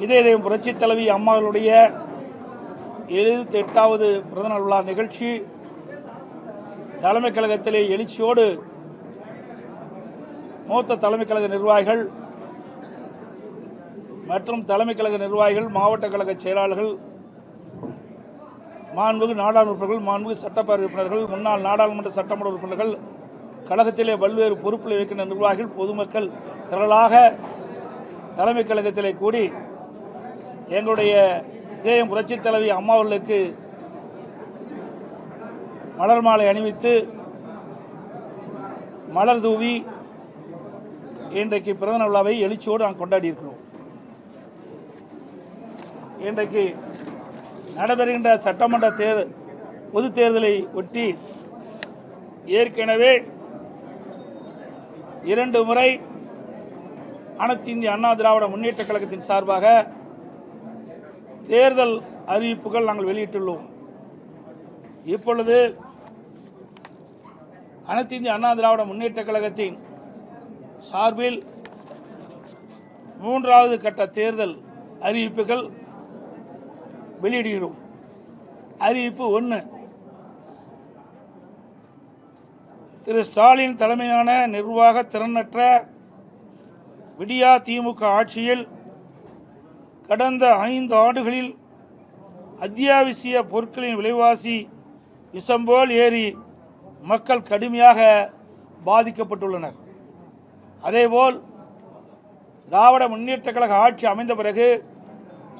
இதயம் புரட்சி தலைவி அம்மாவுடைய 78வது பிறந்தநாள் விழா நிகழ்ச்சி தலைமை கழகத்திலே எழுச்சியோடு மூத்த தலைமை கழக நிர்வாகிகள் மற்றும் தலைமை கழக நிர்வாகிகள், மாவட்ட கழக செயலாளர்கள், மாண்புமிகு நாடாளுமன்ற உறுப்பினர்கள், மாண்புமிகு சட்டப்பேரவை உறுப்பினர்கள், முன்னாள் நாடாளுமன்ற சட்டமன்ற உறுப்பினர்கள், கழகத்திலே பல்வேறு பொறுப்பில் வைக்கின்ற நிர்வாகிகள், பொதுமக்கள் திரளாக தலைமை கழகத்திலே கூடி எங்களுடைய இதயம் புரட்சி தலைவி அம்மா அவர்களுக்கு மலர் மாலை அணிவித்து மலர் தூவி இன்றைக்கு பிறந்த விழாவை எழுச்சியோடு நாம் கொண்டாடி இருக்கிறோம். இன்றைக்கு நடைபெறுகின்ற சட்டமன்ற பொது தேர்தலை ஒட்டி ஏற்கனவே 2 முறை அனைத்து இந்திய அண்ணா திராவிட முன்னேற்ற கழகத்தின் சார்பாக தேர்தல் அறிவிப்புகள் நாங்கள் வெளியிட்டுள்ளோம். இப்பொழுது அனைத்து இந்திய அண்ணா திராவிட முன்னேற்ற கழகத்தின் சார்பில் 3வது கட்ட தேர்தல் அறிவிப்புகள் வெளியிடுகிறோம். அறிவிப்பு 1. திரு ஸ்டாலின் தலைமையிலான நிர்வாக திறனற்ற விடியா திமுக ஆட்சியில் கடந்த 5 ஆண்டுகளில் அத்தியாவசிய பொருட்களின் விலைவாசி விஷம்போல் ஏறி மக்கள் கடுமையாக பாதிக்கப்பட்டுள்ளனர். அதேபோல் திராவிட முன்னேற்ற கழக ஆட்சி அமைந்த பிறகு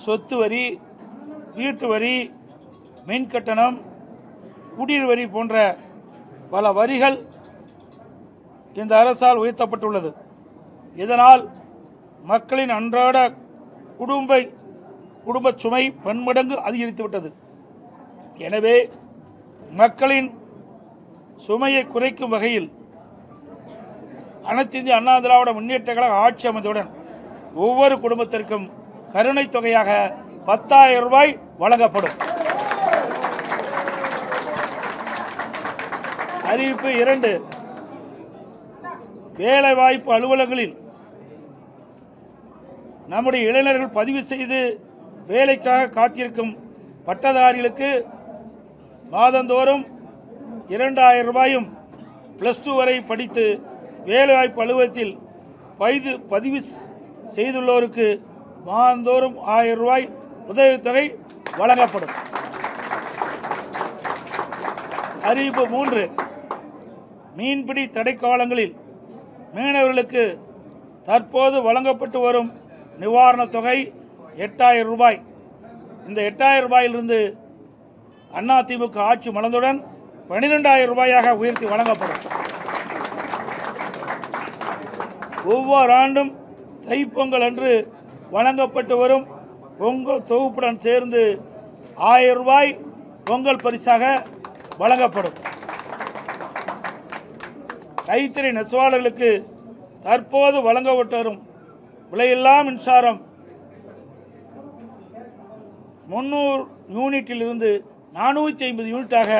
சொத்து வரி, வீட்டு வரி, மின் கட்டணம், குடிநீர் வரி போன்ற பல வரிகள் இந்த அரசால் உயர்த்தப்பட்டுள்ளது. இதனால் மக்களின் அன்றாட குடும்ப சுமை பன்மடங்கு அதிகரித்துவிட்டது. எனவே மக்களின் சுமையை குறைக்கும் வகையில் அனைத்து இந்திய அண்ணா திராவிட முன்னேற்ற கழக ஆட்சி அமைந்தவுடன் ஒவ்வொரு குடும்பத்திற்கும் கருணை தொகையாக 10,000 ரூபாய் வழங்கப்படும். அறிவிப்பு 2. வேலைவாய்ப்பு அலுவலகங்களில் நம்முடைய இளைஞர்கள் பதிவு செய்து வேலைக்காக காத்திருக்கும் பட்டதாரிகளுக்கு மாதந்தோறும் 2,000 ரூபாயும், +2 வரை படித்து வேலைவாய்ப்பு அலுவலகத்தில் பதிவு செய்துள்ளோருக்கு மாதந்தோறும் 1000 ரூபாய் உதவித்தொகை வழங்கப்படும். அறிவிப்பு 3. மீன்பிடி தடைக்காலங்களில் மீனவர்களுக்கு தற்போது வழங்கப்பட்டு வரும் நிவாரணத் தொகை 8,000 ரூபாய். இந்த 8,000 ரூபாயிலிருந்து அதிமுக ஆட்சி மலர்ந்தவுடன் 12,000 ரூபாயாக உயர்த்தி வழங்கப்படும். ஒவ்வொரு ஆண்டும் தைப்பொங்கல் அன்று வழங்கப்பட்டு வரும் பொங்கல் தொகுப்புடன் சேர்ந்து 1000 ரூபாய் பொங்கல் பரிசாக வழங்கப்படும். கைத்தறி நெசவாளர்களுக்கு தற்போது வழங்கப்பட்டு வரும் விலையில்லா மின்சாரம் 300 யூனிட்டிலிருந்து 450 யூனிட்டாக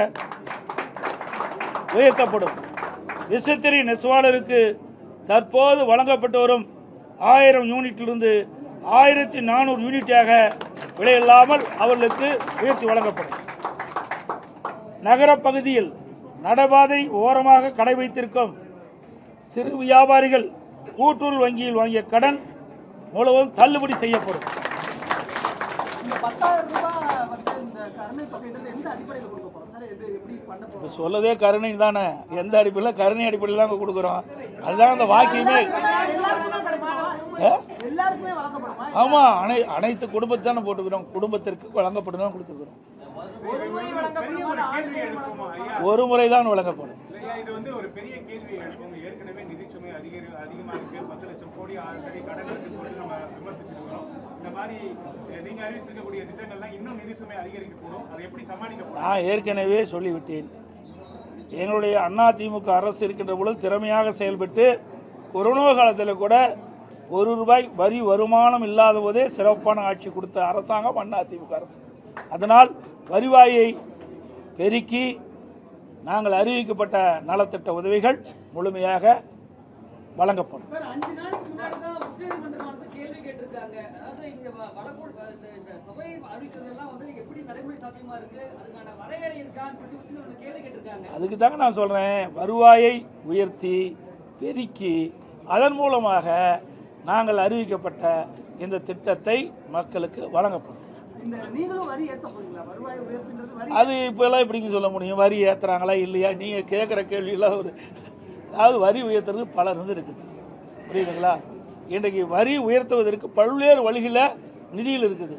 உயர்த்தப்படும். விசைத்தறி நெசவாளருக்கு தற்போது வழங்கப்பட்டு வரும் 1000 யூனிட்டிலிருந்து 1400 யூனிட்டாக விலையில்லாமல் அவர்களுக்கு உயர்த்தி வழங்கப்படும். நகர பகுதியில் நடைபாதை ஓரமாக கடை வைத்திருக்கும் சிறு வியாபாரிகள் கூட்டுறவு வங்கியில் வாங்கிய கடன் முழுவதும் தள்ளுபடி செய்யப்படும். சொல்லதே கருணை தானே, எந்த அடிப்படையில்? கருணை அடிப்படையில் தான் கொடுக்குறோம். அதுதான் அந்த வாக்கியமே. ஆமாம், அனைத்து குடும்பத்தை தானே போட்டுக்கிறோம். குடும்பத்திற்கு வழங்கப்படும் தான் கொடுத்துருக்குறோம். ஒரு முறை தான் வழங்கப்படும். இது வந்து ஒரு பெரிய கேள்வி எழுப்பும். ஏற்கனவே நிதிச்சுமை அதிகமாக இருக்கு. 10 லட்சம் கோடி ஆல்ரெடி கடன் போட்டு நம்ம விமர்சிச்சிருக்கிறோம். இந்த மாதிரி நீங்க அறிவிச்சிருக்கக்கூடிய திட்டங்கள்லாம் இன்னும் நிதிச்சுமை அதிகரிக்கக்கூடும். அதை எப்படி சமாளிக்க? நான் ஏற்கனவே சொல்லிவிட்டேன். எங்களுடைய அதிமுக அரசு இருக்கின்ற பொழுது திறமையாக செயல்பட்டு கொரோனா காலத்தில் கூட 1 ரூபாய் வரி வருமானம் இல்லாத போதே சிறப்பான ஆட்சி கொடுத்த அரசாங்கம் அதிமுக அரசு. அதனால் வருவாயை பெருக்கி நாங்கள் அறிவிக்கப்பட்ட நலத்திட்ட உதவிகள் முழுமையாக வழங்கப்படும். இந்த தொகை அறிவிக்கிறதெல்லாம் வந்து எப்படி நடைமுறை சாத்தியமா இருக்கு, அதுக்கான வரையறை இருக்கான்னு சொல்லி ஒரு கேள்வி கேட்டிருக்காங்க. அதுக்கு தாங்க நான் சொல்கிறேன், வருவாயை உயர்த்தி பெருக்கி அதன் மூலமாக நாங்கள் அறிவிக்கப்பட்ட இந்த திட்டத்தை மக்களுக்கு வழங்கப்படும். அது இப்போல்லாம் எப்படிங்க சொல்ல முடியும்? வரி ஏற்றுறாங்களா இல்லையா? நீங்கள் கேட்குற கேள்வியெல்லாம் அதாவது வரி உயர்த்துறது பலர் இருக்குது, புரியுதுங்களா? இன்றைக்கு வரி உயர்த்துவதற்கு பல்வேறு வழிகளில் நிதியில் இருக்குது.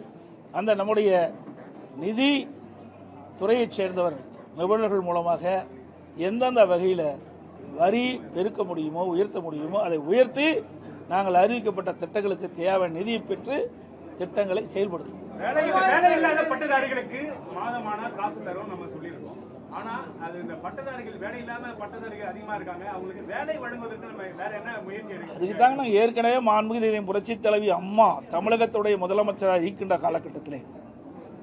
அந்த நம்முடைய நிதி துறையைச் சேர்ந்தவர் நிபுணர்கள் மூலமாக எந்தெந்த வகையில் வரி பெருக்க முடியுமோ உயர்த்த முடியுமோ அதை உயர்த்தி நாங்கள் அறிவிக்கப்பட்ட திட்டங்களுக்கு தேவையான நிதியை பெற்று திட்டங்களை செயல்படுத்துவோம். வேலை இல்லாத பட்டதாரிகளுக்கு மாதமான காசு தரும் நம்ம சொல்லியிருக்கோம். ஆனா அது இந்த பட்டதாரிகள் வேலை இல்லாத பட்டதாரிகள் அதிகமா இருக்காங்க, அவங்களுக்கு வேலை வழங்குவதற்கு நம்ம வேற என்ன முயற்சி எடுக்கணும்? அதுக்கு தாங்க நாங்கள் ஏற்கனவே மாண்புமிகு புரட்சி தலைவி அம்மா தமிழகத்துடைய முதலமைச்சராக இருக்கின்ற காலகட்டத்திலே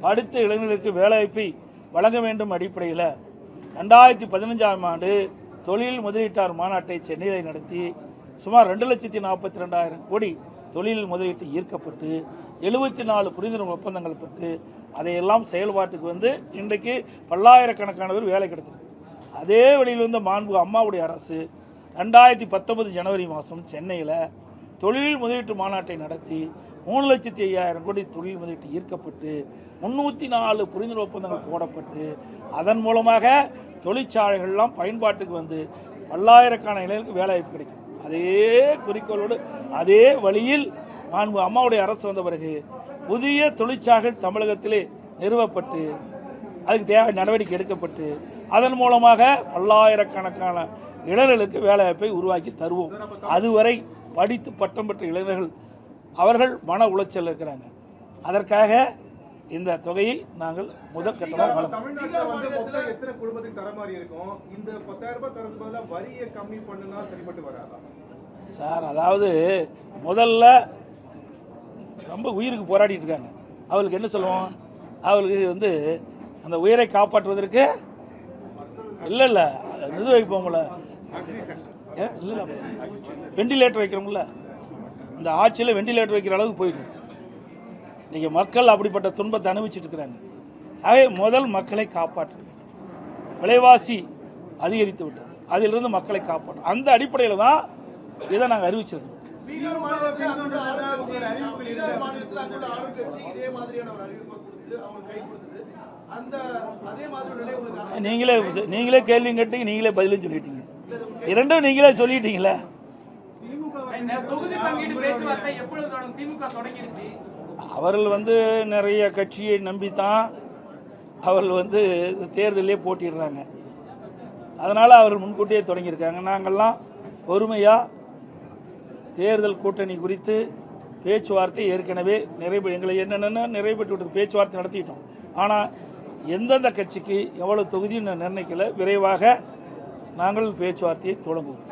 படித்த இளைஞர்களுக்கு வேலைவாய்ப்பை வழங்க வேண்டும் அடிப்படையில் 2015ஆம் ஆண்டு தொழில் முதலீட்டாளர் மாநாட்டை சென்னையில் நடத்தி சுமார் 2,42,000 கோடி தொழில் முதலீட்டு ஈர்க்கப்பட்டு 74 புரிந்துணர்வு ஒப்பந்தங்கள் பெற்று அதையெல்லாம் செயல்பாட்டுக்கு வந்து இன்றைக்கு பல்லாயிரக்கணக்கானவர் வேலை கிடைத்திருக்கு. அதே வழியில் வந்து மாண்பு அம்மாவுடைய அரசு 2019 ஜனவரி மாதம் சென்னையில் தொழில் முதலீட்டு மாநாட்டை நடத்தி 3,05,000 கோடி தொழில் முதலீட்டு ஈர்க்கப்பட்டு 304 புரிந்துணர்வு ஒப்பந்தங்கள் போடப்பட்டு அதன் மூலமாக தொழிற்சாலைகள்லாம் பயன்பாட்டுக்கு வந்து பல்லாயிரக்கணக்கான இளைஞர்களுக்கு வேலைவாய்ப்பு கிடைக்கும். அதே குறிக்கோளோடு அதே வழியில் மாண்பு அம்மாவுடைய அரசு வந்த பிறகு புதிய தொழிற்சாலைகள் தமிழகத்திலே நிறுவப்பட்டு அதுக்கு தேவை நடவடிக்கை எடுக்கப்பட்டு அதன் மூலமாக பல்லாயிரக்கணக்கான இளைஞர்களுக்கு வேலைவாய்ப்பை உருவாக்கி தருவோம். அதுவரை படித்து பட்டம் பெற்ற இளைஞர்கள் அவர்கள் மன உளைச்சல் இருக்கிறாங்க. அதற்காக இந்த தொகையை நாங்கள் முதல் கட்டமாக தமிழ்நாட்டில் வந்து மொத்தம் எத்தனை குடும்பத்துக்கு தர மாதிரி இருக்கும்? இந்த 10,000 ரூபாய் தரது பதிலாக வரியை கம்மி பண்ணுனா சரிப்பட்டு வராதா சார்? அதாவது முதல்ல ரொம்ப உயிருக்கு போராடிட்டு இருக்காங்க, அவளுக்கு என்ன சொல்லுவோம்? அவளுக்கு வந்து அந்த உயிரை காப்பாற்றுவதற்கு இல்லை இது வைப்போம்ல, இல்லை வெண்டிலேட்டர் வைக்கிறோம்ல, இந்த ஆட்சியில் வெண்டிலேட்டர் வைக்கிற அளவுக்கு போயிடும். இன்றைக்கி மக்கள் அப்படிப்பட்ட துன்பத்தை அனுபவிச்சுட்டு இருக்கிறாங்க. ஆகவே முதல் மக்களை காப்பாற்ற வேண்டும். விலைவாசி அதிகரித்து விட்டது, அதிலிருந்து மக்களை காப்பாற்றும் அந்த அடிப்படையில் தான் இதை நாங்கள் அறிவிச்சிருக்கோம். நீங்களே கேள்வி கேட்டீங்க, நீங்களே பதிலும் சொல்லிட்டீங்க, இரண்டும் நீங்களே சொல்லிட்டீங்களே. அவர்கள் வந்து நிறைய கட்சியை நம்பித்தான் அவர்கள் வந்து தேர்தலே போட்டிடுறாங்க. அதனால் அவர்கள் முன்கூட்டியே தொடங்கியிருக்காங்க. நாங்கள்லாம் பொறுமையாக தேர்தல் கூட்டணி குறித்து பேச்சுவார்த்தை ஏற்கனவே எங்களை என்னென்ன நிறைவேற்றி விட்டது, பேச்சுவார்த்தை நடத்திட்டோம். ஆனால் எந்தெந்த கட்சிக்கு எவ்வளோ தொகுதின்னு நிர்ணயிக்கல, விரைவாக நாங்கள் பேச்சுவார்த்தையை தொடங்குவோம்.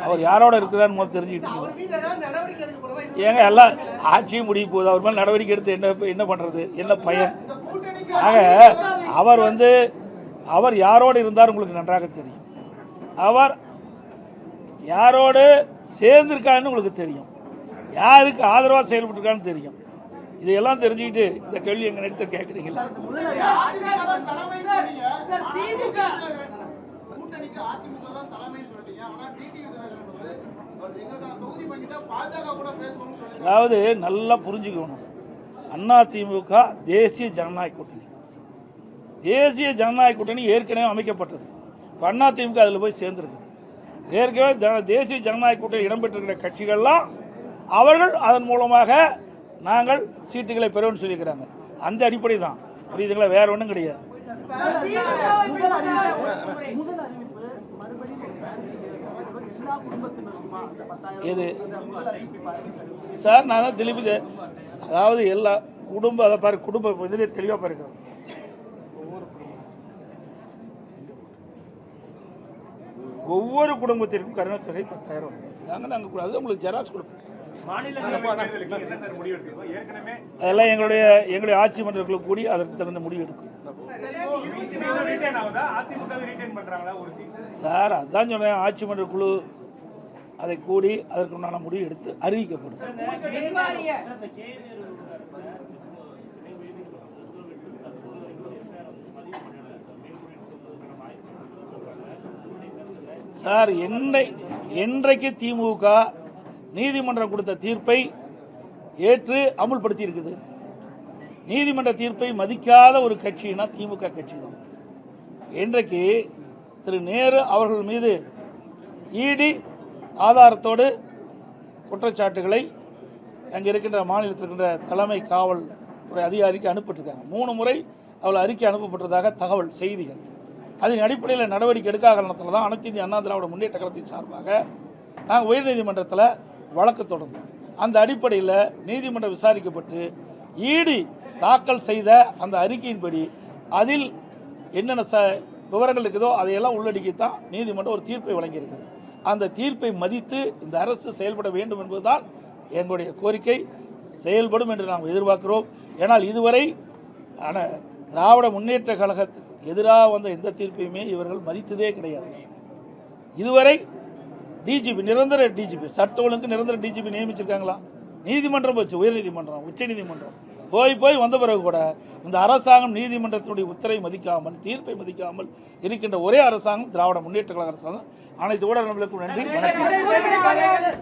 அவர் யாரோட இருக்கிறான்னு முதல் தெரிஞ்சுக்கிட்டீங்க. ஏங்க எல்லாம் ஆட்சியும் முடிய போகுது, அவர் மேலே நடவடிக்கை எடுத்து என்ன பண்ணுறது, என்ன பயன்? ஆக அவர் யாரோடு இருந்தார் உங்களுக்கு நன்றாக தெரியும். அவர் யாரோடு சேர்ந்திருக்கான்னு உங்களுக்கு தெரியும், யாருக்கு ஆதரவாக செயல்பட்டுருக்கான்னு தெரியும். இதையெல்லாம் தெரிஞ்சுக்கிட்டு இந்த கேள்வி எங்க எடுத்து கேட்குறீங்களா? அதாவது நல்லா புரிஞ்சுக்கணும், அதிமுக தேசிய ஜனநாயக கூட்டணி, தேசிய ஜனநாயக கூட்டணி ஏற்கனவே அமைக்கப்பட்டது. இப்போ அதிமுக அதில் போய் சேர்ந்துருக்குது. ஏற்கனவே தேசிய ஜனநாயக கூட்டணி இடம்பெற்றிருக்கிற கட்சிகள்லாம் அவர்கள் அதன் மூலமாக நாங்கள் சீட்டுகளை பெறுவோம்னு சொல்லியிருக்கிறாங்க. அந்த அடிப்படை தான், புரியுதுங்களா? வேற ஒன்றும் கிடையாது. இது சார் நான் தான் திருப்பி, அதாவது எல்லா குடும்பம் அதை பாரு, குடும்ப இதிலே தெளிவாக பாருக்கிறோம். ஒவ்வொரு குடும்பத்திற்கும் கருணை தொகை 10,000 நாங்கள் அது உங்களுக்கு ஜெராக்ஸ் கொடுப்போம். அதெல்லாம் எங்களுடைய ஆட்சி மன்றங்களுக்கு கூடி அதற்கு தகுந்த முடிவு எடுக்கும் சார். அதுதான் சொன்னேன், ஆட்சி மன்ற குழு அதை கூடி அதற்குண்டான முடிவு எடுத்து அறிவிக்கப்படும். சார், என்றைக்கு திமுக நீதிமன்றம் கொடுத்த தீர்ப்பை ஏற்று அமுல்படுத்தி இருக்குது? நீதிமன்ற தீர்ப்பை மதிக்காத ஒரு கட்சினா திமுக கட்சி தான். இன்றைக்கு திரு நேரு அவர்கள் மீது இடி ஆதாரத்தோடு குற்றச்சாட்டுகளை அங்கே இருக்கின்ற மாநிலத்தில் இருக்கின்ற தலைமை காவல் துறை அதிகாரிக்கு அனுப்பிட்டுருக்காங்க. 3 முறை அவள் அறிக்கை அனுப்பப்பட்டதாக தகவல் செய்திகள். அதன் அடிப்படையில் நடவடிக்கை எடுக்காத காரணத்தில் தான் அனைத்து இந்திய அண்ணா திராவிட முன்னேற்ற கழகத்தின் சார்பாக நாங்கள் உயர்நீதிமன்றத்தில் வழக்கு தொடர்ந்தோம். அந்த அடிப்படையில் நீதிமன்றம் விசாரிக்கப்பட்டு இடி தாக்கல் செய்த அந்த அறிக்கையின்படி அதில் என்னென்ன விவரங்கள் இருக்குதோ அதையெல்லாம் உள்ளடக்கித்தான் நீதிமன்றம் ஒரு தீர்ப்பை வழங்கியிருக்கிறது. அந்த தீர்ப்பை மதித்து இந்த அரசு செயல்பட வேண்டும் என்பதுதான் எங்களுடைய கோரிக்கை. செயல்படும் என்று நாம் எதிர்பார்க்கிறோம். ஏனால் இதுவரை திராவிட முன்னேற்ற கழகத்துக்கு எதிராக வந்த எந்த தீர்ப்பையுமே இவர்கள் மதித்ததே கிடையாது. இதுவரை டிஜிபி, நிரந்தர டிஜிபி, சட்ட ஒழுங்கு நிரந்தர டிஜிபி நியமிச்சிருக்காங்களா? நீதிமன்றம் போச்சு, உயர்நீதிமன்றம், உச்ச நீதிமன்றம் போய் வந்த பிறகு கூட இந்த அரசாங்கம் நீதிமன்றத்தினுடைய உத்தரவை மதிக்காமல், தீர்ப்பை மதிக்காமல் இருக்கின்ற ஒரே அரசாங்கம் திராவிட முன்னேற்ற கழக அரசாங்கம். அனைத்து ஊடகங்களுக்கும் நன்றி, வணக்கம்.